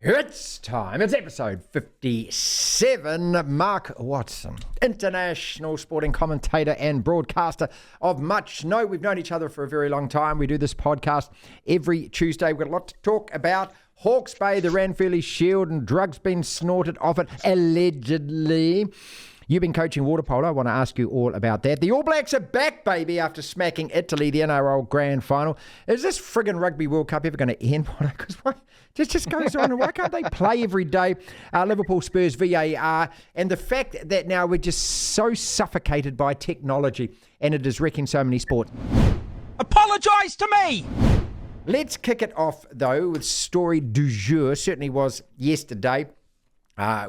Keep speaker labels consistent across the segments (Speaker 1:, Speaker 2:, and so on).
Speaker 1: It's time. It's episode 57. Mark Watson, international sporting commentator and broadcaster of much note. We've known each other for a very long time. We do this podcast every Tuesday. We've got a lot to talk about. Hawke's Bay, the Ranfurly Shield, and drugs being snorted off it, allegedly. You've been coaching water polo. I want to ask you all about that. The All Blacks are back, baby, after smacking Italy, the NRL Grand Final. Is this friggin' Rugby World Cup ever going to end? Because it just goes on. And why can't they play every day? Liverpool, Spurs, VAR. And the fact that now we're just so suffocated by technology and it is wrecking so many sports.
Speaker 2: Apologise to me!
Speaker 1: Let's kick it off, though, with story du jour. Certainly was yesterday.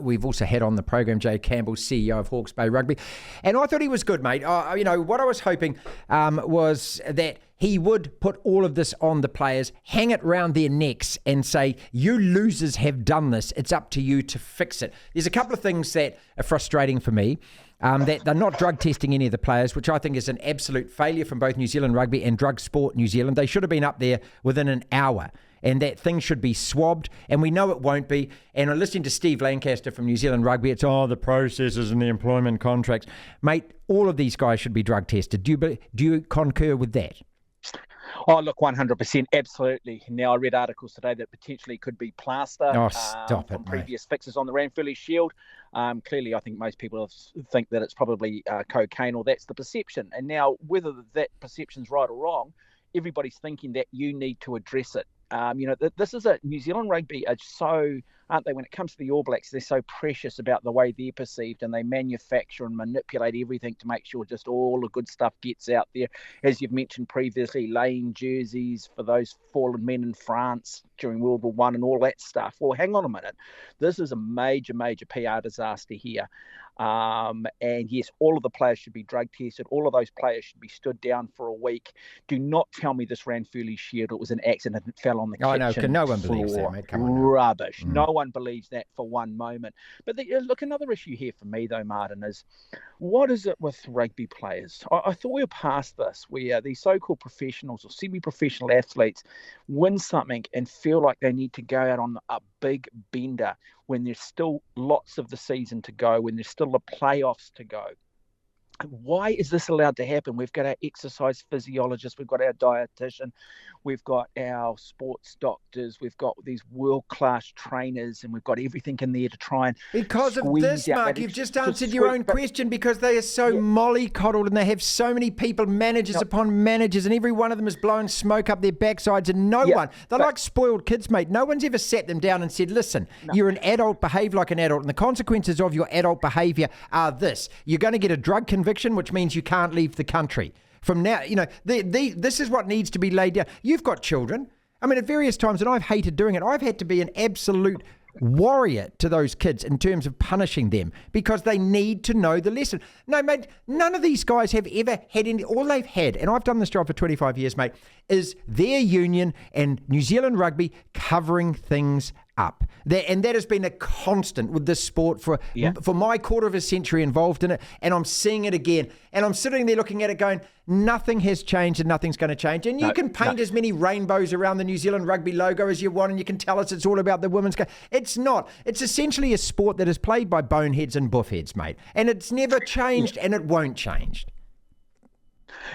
Speaker 1: We've also had on the program Jay Campbell, CEO of Hawke's Bay Rugby, and I thought he was good, mate. What I was hoping was that he would put all of this on the players, hang it round their necks and say, you losers have done this. It's up to you to fix it. There's a couple of things that are frustrating for me. That they're not drug testing any of the players, which I think is an absolute failure from both New Zealand Rugby and Drug Sport New Zealand. They should have been up there within an hour. And that thing should be swabbed, and we know it won't be. And I'm listening to Steve Lancaster from New Zealand Rugby. It's, the processes and the employment contracts. Mate, all of these guys should be drug tested. Do you concur with that?
Speaker 2: Oh, look, 100%, absolutely. Now, I read articles today that potentially could be plaster from previous fixes on the Ranfurly Shield. Clearly, I think most people think that it's probably cocaine, or that's the perception. And now, whether that perception's right or wrong, everybody's thinking that you need to address it. This is New Zealand Rugby are so, aren't they, when it comes to the All Blacks, they're so precious about the way they're perceived, and they manufacture and manipulate everything to make sure just all the good stuff gets out there. As you've mentioned previously, laying jerseys for those fallen men in France during World War I and all that stuff. Well, hang on a minute. This is a major, major PR disaster here. And yes, all of the players should be drug tested. All of those players should be stood down for a week. Do not tell me this Ranfurly Shield, it was an accident and it fell on the kitchen
Speaker 1: no one
Speaker 2: floor.
Speaker 1: believes that, mate. Come on.
Speaker 2: Rubbish. No one believes that for one moment. But look, another issue here for me, though, Martin, is what is it with rugby players? I thought we were past this, where these so-called professionals or semi-professional athletes win something and feel like they need to go out on a big bender when there's still lots of the season to go, when there's still the playoffs to go. Why is this allowed to happen? We've got our exercise physiologists, we've got our dietitian, we've got our sports doctors, we've got these world-class trainers, and we've got everything in there to try and
Speaker 1: because of this, Mark, you've just answered your own question, because they are so mollycoddled and they have so many people, managers upon managers, and every one of them is blowing smoke up their backsides, and they're like spoiled kids, mate. No one's ever sat them down and said, listen, you're an adult, behave like an adult, and the consequences of your adult behaviour are this. You're going to get a drug conviction, which means you can't leave the country. From now, this is what needs to be laid down. You've got children. I mean, at various times, and I've hated doing it, I've had to be an absolute warrior to those kids in terms of punishing them, because they need to know the lesson. No, mate, none of these guys have ever had any, all they've had, and I've done this job for 25 years, mate, is their union and New Zealand Rugby covering things up. And that has been a constant with this sport for my quarter of a century involved in it, and I'm seeing it again. And I'm sitting there looking at it going, nothing has changed and nothing's going to change. And you can paint as many rainbows around the New Zealand Rugby logo as you want, and you can tell us it's all about the women's game. It's not. It's essentially a sport that is played by boneheads and buffheads, mate. And it's never changed, and it won't change.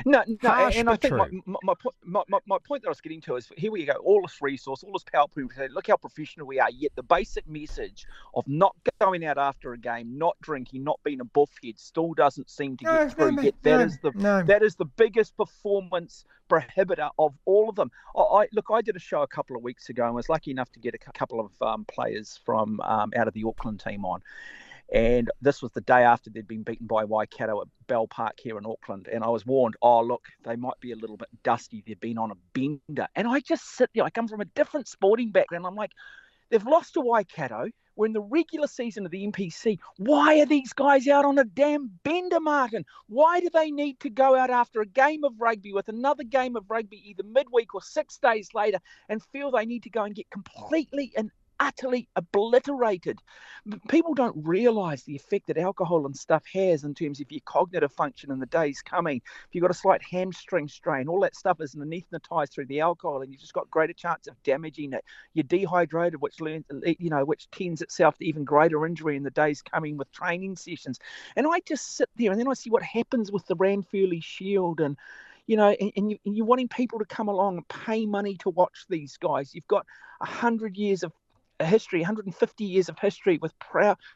Speaker 2: No,
Speaker 1: Harsh,
Speaker 2: and I think
Speaker 1: my
Speaker 2: point that I was getting to is, here we go, all this resource, all this PowerPoint, look how professional we are, yet the basic message of not going out after a game, not drinking, not being a buffhead still doesn't seem to get through. Yet that is the biggest performance prohibitor of all of them. I did a show a couple of weeks ago and was lucky enough to get a couple of players from out of the Auckland team on. And this was the day after they'd been beaten by Waikato at Bell Park here in Auckland. And I was warned, look, they might be a little bit dusty. They've been on a bender. And I just sit there. I come from a different sporting background. I'm like, they've lost to Waikato. We're in the regular season of the NPC. Why are these guys out on a damn bender, Martin? Why do they need to go out after a game of rugby with another game of rugby either midweek or 6 days later and feel they need to go and get completely and utterly obliterated. People don't realise the effect that alcohol and stuff has in terms of your cognitive function in the days coming. If you've got a slight hamstring strain, all that stuff is anaesthetised through the alcohol, and you've just got greater chance of damaging it. You're dehydrated, which tends itself to even greater injury in the days coming with training sessions. And I just sit there and then I see what happens with the Ranfurly Shield, and and you're wanting people to come along and pay money to watch these guys. You've got 100 years of history, 150 years of history with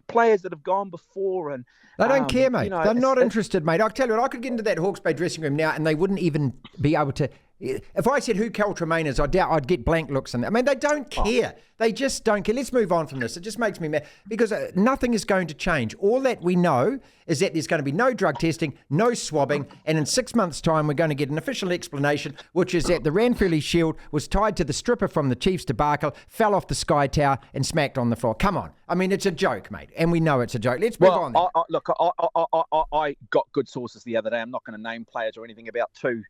Speaker 2: players that have gone before, and
Speaker 1: they don't care, mate. They're not interested, mate. I'll tell you what, I could get into that Hawke's Bay dressing room now, and they wouldn't even be able to. If I said who Cal Tremaine is, I doubt I'd get blank looks. And I mean, they don't care. They just don't care. Let's move on from this. It just makes me mad because nothing is going to change. All that we know is that there's going to be no drug testing, no swabbing, and in 6 months' time, we're going to get an official explanation, which is that the Ranfurly Shield was tied to the stripper from the Chiefs debacle, fell off the Sky Tower, and smacked on the floor. Come on. I mean, it's a joke, mate, and we know it's a joke. Let's move on.
Speaker 2: Look, I got good sources the other day. I'm not going to name players or anything about two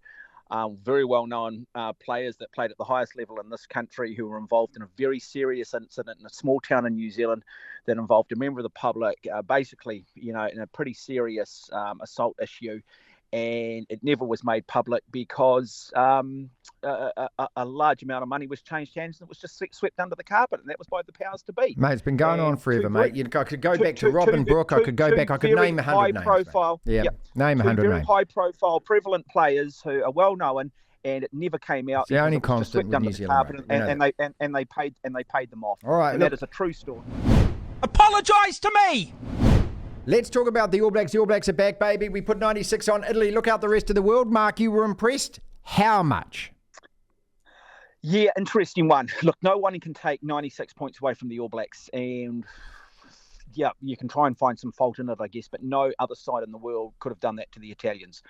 Speaker 2: very well-known players that played at the highest level in this country who were involved in a very serious incident in a small town in New Zealand that involved a member of the public, basically, in a pretty serious assault issue. And it never was made public because a large amount of money was changed hands and it was just swept under the carpet, and that was by the powers to be.
Speaker 1: Mate, it's been going on forever, mate. I could go back to Robin Brooke. I could go back. I could name 100 names.
Speaker 2: High-profile,
Speaker 1: name 100
Speaker 2: very
Speaker 1: names.
Speaker 2: High-profile, prevalent players who are well-known, and it never came out.
Speaker 1: It's the only constant with New Zealand,
Speaker 2: and they paid them off.
Speaker 1: All right,
Speaker 2: and that is a true story.
Speaker 3: Apologise to me.
Speaker 1: Let's talk about the All Blacks. The All Blacks are back, baby. We put 96 on Italy. Look out the rest of the world. Mark, you were impressed. How much?
Speaker 2: Yeah, interesting one. Look, no one can take 96 points away from the All Blacks. And, yeah, you can try and find some fault in it, I guess, but no other side in the world could have done that to the Italians.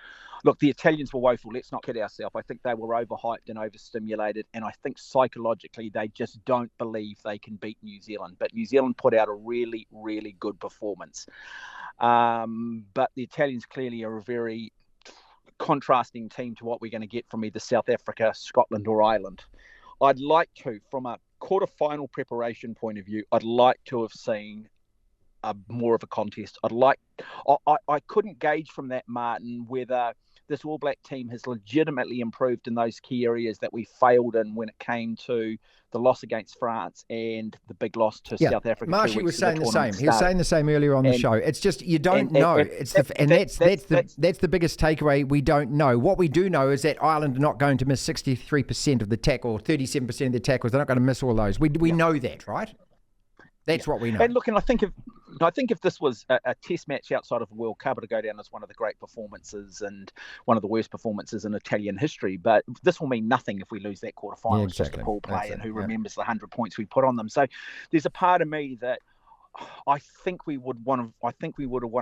Speaker 2: Look, the Italians were woeful. Let's not kid ourselves. I think they were overhyped and overstimulated, and I think psychologically they just don't believe they can beat New Zealand. But New Zealand put out a really, really good performance. But the Italians clearly are a very contrasting team to what we're going to get from either South Africa, Scotland or Ireland. I'd like to, from a quarter-final preparation point of view, I'd like to have seen more of a contest. I couldn't gauge from that, Martin, whether this All Black team has legitimately improved in those key areas that we failed in when it came to the loss against France and the big loss to South Africa.
Speaker 1: Marshy was saying the same. He was saying the same earlier on the show. It's just you don't know. That's the biggest takeaway. We don't know. What we do know is that Ireland are not going to miss 63% of the tackle or 37% of the tackles. They're not going to miss all those. We know that, right? That's what we know.
Speaker 2: And look, and I think if this was a test match outside of a World Cup, it'd go down as one of the great performances and one of the worst performances in Italian history. But this will mean nothing if we lose that quarterfinal. It's just a pool play, and who remembers the 100 points we put on them. So there's a part of me that I think we would have want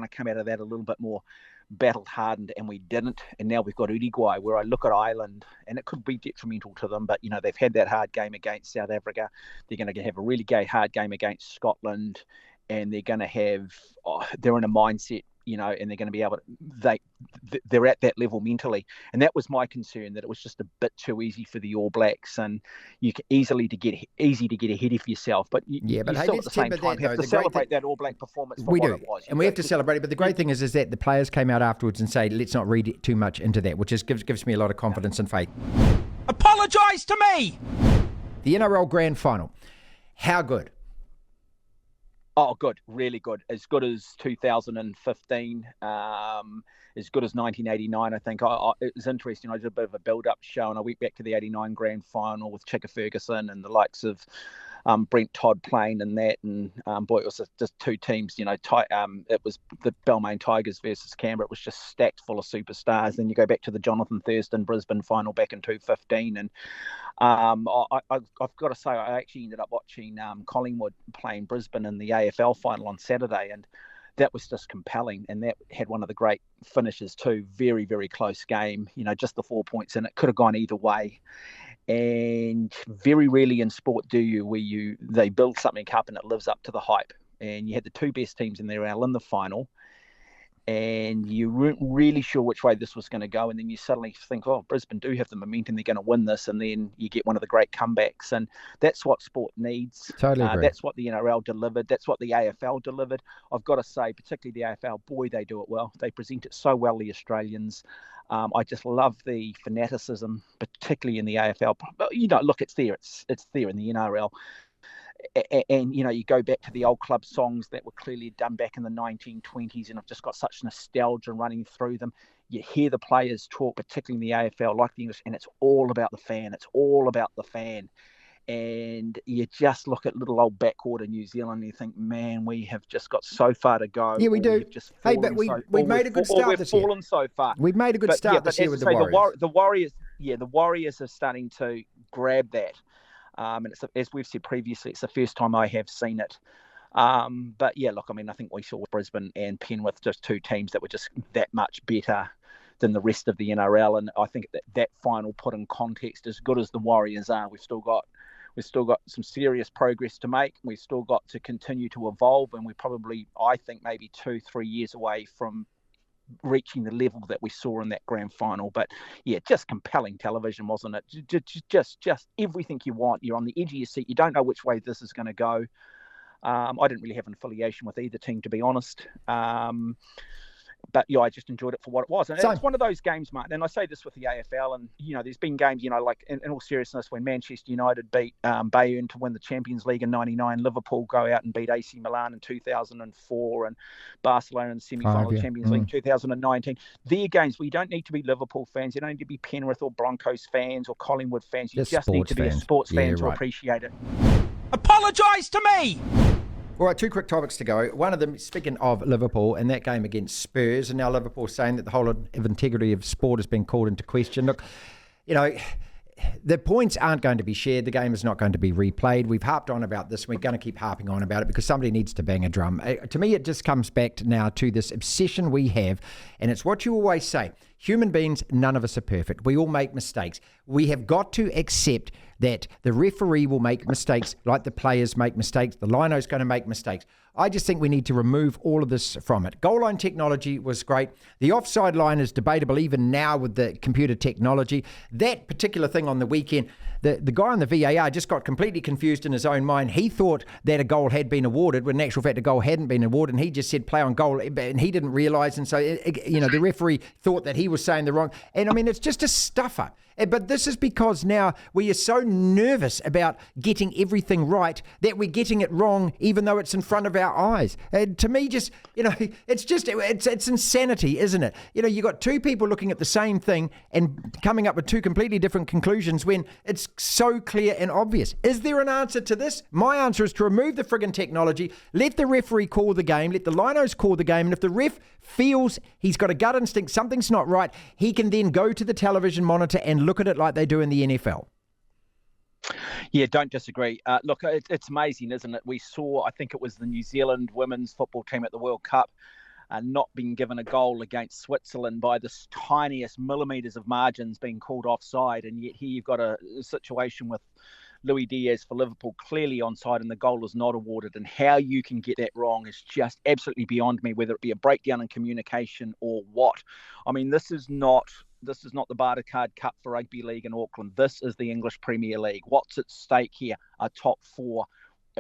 Speaker 2: to come out of that a little bit more battle hardened, and we didn't. And now we've got Uruguay, where I look at Ireland, and it could be detrimental to them, but they've had that hard game against South Africa. They're going to have a really hard game against Scotland, and they're going to have they're in a mindset, and they're going to be able to they're at that level mentally. And that was my concern, that it was just a bit too easy for the All Blacks, and you can easy to get ahead of yourself. But you still at the same time have to celebrate that All Black performance for what it was.
Speaker 1: And we have to celebrate it. But the great thing is that the players came out afterwards and say, let's not read too much into that, which gives me a lot of confidence and faith.
Speaker 3: Apologise to me.
Speaker 1: The NRL Grand Final. How good?
Speaker 2: Oh, good. Really good. As good as 2015, as good as 1989, I think. It was interesting. I did a bit of a build-up show, and I went back to the 89 Grand Final with Chicka Ferguson and the likes of Brent Todd playing in that. And, boy, it was just two teams. It was the Balmain Tigers versus Canberra. It was just stacked full of superstars. Then you go back to the Jonathan Thurston Brisbane final back in 2015, and I've got to say, I actually ended up watching Collingwood playing Brisbane in the AFL final on Saturday, and that was just compelling. And that had one of the great finishes too. Very, very close game. Just the 4 points, and it could have gone either way. And very rarely in sport they build something up and it lives up to the hype. And you had the two best teams in the NRL in the final. and you weren't really sure which way this was going to go, and then you suddenly think, oh, Brisbane do have the momentum, they're going to win this, and then you get one of the great comebacks, and that's what sport needs.
Speaker 1: Totally agree.
Speaker 2: That's what the NRL delivered. That's what the AFL delivered. I've got to say, particularly the AFL, boy, they do it well. They present it so well, the Australians. I just love the fanaticism, particularly in the AFL. But, look, it's there. It's there in the NRL. And, you go back to the old club songs that were clearly done back in the 1920s, and I've just got such nostalgia running through them. You hear the players talk, particularly in the AFL, like the English, and it's all about the fan. It's all about the fan. And you just look at little old backwater New Zealand and you think, man, we have just got so far to go.
Speaker 1: Yeah, we do. Hey, but we've made a good start this year.
Speaker 2: We've fallen so far.
Speaker 1: We've made a good start this year with the Warriors.
Speaker 2: The Warriors are starting to grab that. And it's, as we've said previously, it's the first time I have seen it. But yeah, look, I mean, I think we saw Brisbane and Penrith, just two teams that were just that much better than the rest of the NRL. And I think that final put in context, as good as the Warriors are, we've still got some serious progress to make. We've still got to continue to evolve, and we're probably, I think, maybe 2-3 years away from reaching the level that we saw in that grand final. But yeah, just compelling television, wasn't it? Just everything you want. You're on the edge of your seat. You don't know which way this is going to go. I didn't really have an affiliation with either team, to be honest. But yeah, I just enjoyed it for what it was. And it's one of those games, Martin, and I say this with the AFL, and, there's been games, like in all seriousness, when Manchester United beat Bayern to win the Champions League in 99, Liverpool go out and beat AC Milan in 2004, and Barcelona in the semi-final of the Champions League in 2019. They're games where you don't need to be Liverpool fans, you don't need to be Penrith or Broncos fans or Collingwood fans, you just need to be a sports fan to appreciate it.
Speaker 3: Apologise to me!
Speaker 1: All right, two quick topics to go. One of them, speaking of Liverpool and that game against Spurs, and now Liverpool saying that the whole of integrity of sport has been called into question. Look, the points aren't going to be shared. The game is not going to be replayed. We've harped on about this. We're going to keep harping on about it because somebody needs to bang a drum. To me, it just comes back now to this obsession we have, and it's what you always say. Human beings, none of us are perfect. We all make mistakes. We have got to accept that the referee will make mistakes like the players make mistakes. The lino's going to make mistakes. I just think we need to remove all of this from it. Goal line technology was great. The offside line is debatable even now with the computer technology. That particular thing on the weekend, the guy on the VAR just got completely confused in his own mind. He thought that a goal had been awarded when in actual fact a goal hadn't been awarded, and he just said play on goal, and he didn't realise. And so, the referee thought that he was saying the wrong. And I mean, it's just a stuffer. But this is because now we are so nervous about getting everything right that we're getting it wrong, even though it's in front of our eyes. And to me, it's insanity, isn't it? You got two people looking at the same thing and coming up with two completely different conclusions when it's so clear and obvious. Is there an answer to this? My answer is to remove the friggin' technology, let the referee call the game, let the linos call the game, and if the ref feels he's got a gut instinct, something's not right, he can then go to the television monitor and look at it like they do in the NFL.
Speaker 2: Yeah, don't disagree. Look, it's amazing, isn't it? We saw, I think it was the New Zealand women's football team at the World Cup, not being given a goal against Switzerland by the tiniest millimetres of margins being called offside. And yet here you've got a situation with Luis Diaz for Liverpool clearly onside and the goal is not awarded. And how you can get that wrong is just absolutely beyond me, whether it be a breakdown in communication or what. I mean, this is not the Bartercard Cup for Rugby League in Auckland. This is the English Premier League. What's at stake here? A top four,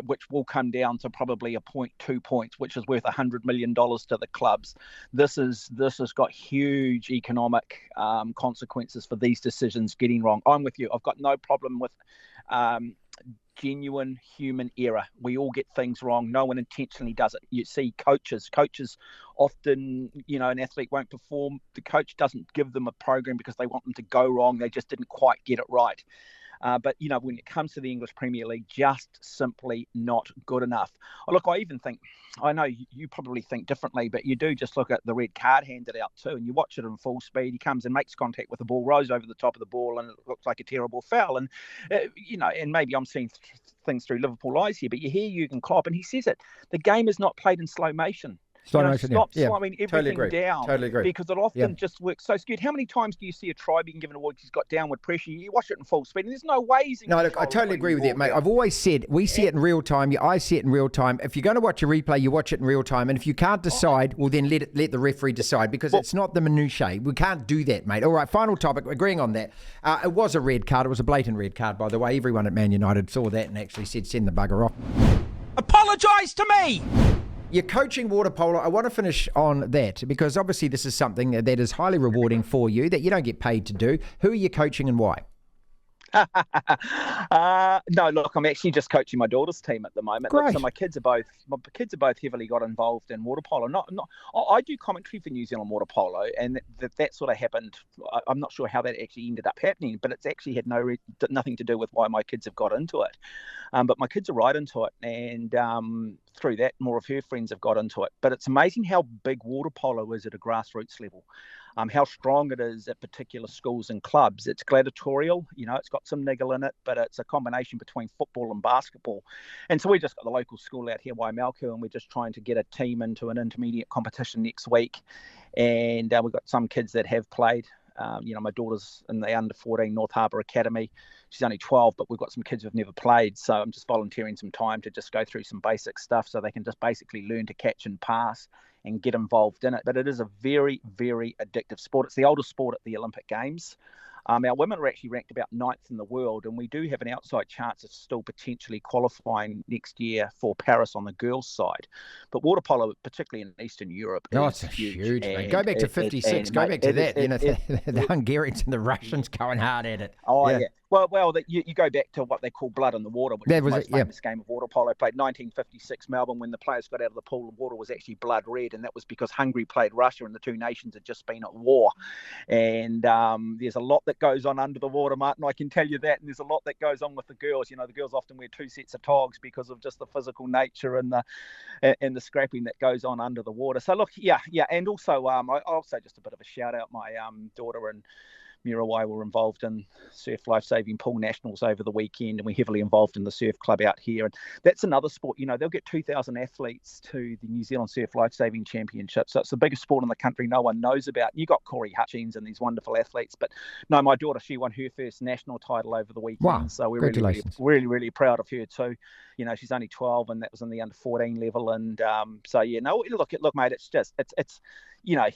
Speaker 2: which will come down to probably a point, 2 points, which is worth $100 million to the clubs. This has got huge economic consequences for these decisions getting wrong. I'm with you. I've got no problem with genuine human error. We all get things wrong. No one intentionally does it. You see coaches often, an athlete won't perform. The coach doesn't give them a program because they want them to go wrong. They just didn't quite get it right. But when it comes to the English Premier League, just simply not good enough. Look, I even think, I know you probably think differently, but you do just look at the red card handed out too, and you watch it in full speed. He comes and makes contact with the ball, rolls over the top of the ball, and it looks like a terrible foul. And, and maybe I'm seeing things through Liverpool eyes here, but you hear Jurgen Klopp, and he says it. The game is not played in slow motion. stop slowing everything down.
Speaker 1: Totally agree.
Speaker 2: Because it often just works so skewed. How many times do you see a try being given award? He's got downward pressure. You watch it in full speed, and there's no ways.
Speaker 1: No, look, I totally agree with you, mate. I've always said we see it in real time. I see it in real time. If you're going to watch a replay, you watch it in real time. And if you can't decide, well, then let the referee decide, because it's not the minutiae. We can't do that, mate. All right, final topic. Agreeing on that. It was a red card. It was a blatant red card, by the way. Everyone at Man United saw that and actually said, send the bugger off.
Speaker 3: Apologise to me!
Speaker 1: You're coaching water polo. I want to finish on that, because obviously this is something that is highly rewarding for you, that you don't get paid to do. Who are you coaching and why?
Speaker 2: No, look, I'm actually just coaching my daughter's team at the moment.
Speaker 1: Great.
Speaker 2: Look, so my kids are both heavily got involved in water polo. I do commentary for New Zealand water polo, and that sort of happened. I'm not sure how that actually ended up happening, but it's actually had nothing to do with why my kids have got into it. But my kids are right into it, and through that, more of her friends have got into it. But it's amazing how big water polo is at a grassroots level. How strong it is at particular schools and clubs. It's gladiatorial, it's got some niggle in it, but it's a combination between football and basketball. And so we just got the local school out here, Waimalku, and we're just trying to get a team into an intermediate competition next week. And we've got some kids that have played. My daughter's in the under 14 North Harbour Academy. She's only 12, but we've got some kids who've never played. So I'm just volunteering some time to just go through some basic stuff so they can just basically learn to catch and pass and get involved in it. But it is a very, very addictive sport. It's the oldest sport at the Olympic Games. Our women are actually ranked about 9th in the world, and we do have an outside chance of still potentially qualifying next year for Paris on the girls' side. But water polo, particularly in Eastern Europe,
Speaker 1: it's huge, man. Go back to 56. Go back to that. The Hungarians and the Russians going hard at it.
Speaker 2: Oh, yeah. Well, you go back to what they call Blood in the Water, which is the most famous game of water polo, played 1956 Melbourne, when the players got out of the pool. The water was actually blood red, and that was because Hungary played Russia, and the two nations had just been at war. And there's a lot that goes on under the water, Martin, I can tell you that. And there's a lot that goes on with the girls. The girls often wear 2 sets of togs because of just the physical nature and the scrapping that goes on under the water. So look, and also I'll say just a bit of a shout out. My daughter and Mirawai were involved in Surf Lifesaving Pool Nationals over the weekend, and we're heavily involved in the surf club out here. And that's another sport, they'll get 2,000 athletes to the New Zealand Surf Lifesaving Championship. So it's the biggest sport in the country no one knows about. You got Corey Hutchings and these wonderful athletes, but no, my daughter, she won her first national title over the weekend.
Speaker 1: Wow,
Speaker 2: so we're really proud of her too. She's only 12, and that was in the under 14 level. And look, mate, it's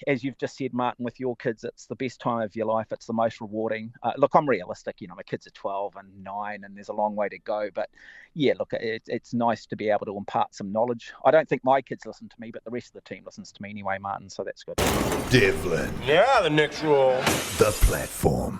Speaker 2: as you've just said, Martin, with your kids, it's the best time of your life. It's the most rewarding. Look, I'm realistic. My kids are 12 and 9, and there's a long way to go. But yeah, look, it's nice to be able to impart some knowledge. I don't think my kids listen to me, but the rest of the team listens to me anyway, Martin. So that's good.
Speaker 4: Devlin.
Speaker 3: Yeah, the next rule.
Speaker 4: The platform.